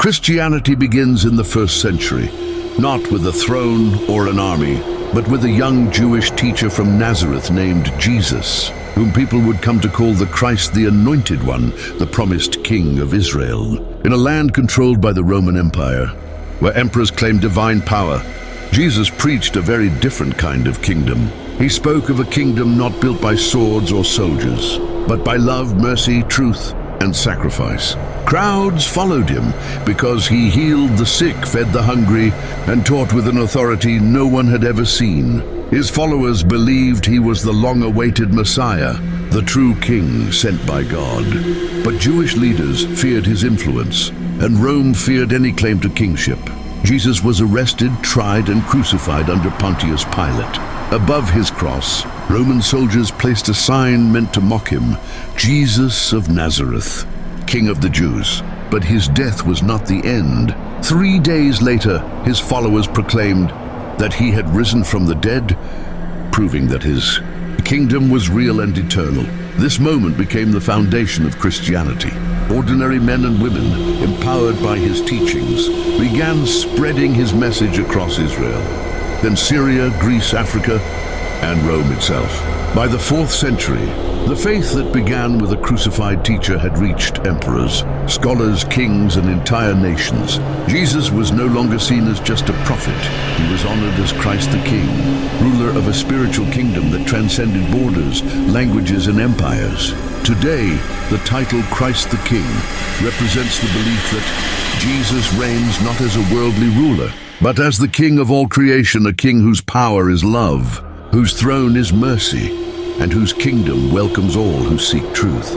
Christianity begins in the first century, not with a throne or an army, but with a young Jewish teacher from Nazareth named Jesus, whom people would come to call the Christ, the Anointed One, the promised King of Israel. In a land controlled by the Roman Empire, where emperors claimed divine power, Jesus preached a very different kind of kingdom. He spoke of a kingdom not built by swords or soldiers, but by love, mercy, truth, and sacrifice. Crowds followed him because he healed the sick, fed the hungry, and taught with an authority no one had ever seen. His followers believed he was the long-awaited Messiah, the true king sent by God. But Jewish leaders feared his influence, and Rome feared any claim to kingship. Jesus was arrested, tried, and crucified under Pontius Pilate. Above his cross, Roman soldiers placed a sign meant to mock him, Jesus of Nazareth, King of the Jews. But his death was not the end. 3 days later, his followers proclaimed that he had risen from the dead, proving that his kingdom was real and eternal. This moment became the foundation of Christianity. Ordinary men and women, empowered by his teachings, began spreading his message across Israel, then Syria, Greece, Africa, and Rome itself. By the 4th century, the faith that began with a crucified teacher had reached emperors, scholars, kings, and entire nations. Jesus was no longer seen as just a prophet. He was honored as Christ the King, ruler of a spiritual kingdom that transcended borders, languages, and empires. Today, the title Christ the King represents the belief that Jesus reigns not as a worldly ruler, but as the King of all creation, a king whose power is love, whose throne is mercy, and whose kingdom welcomes all who seek truth.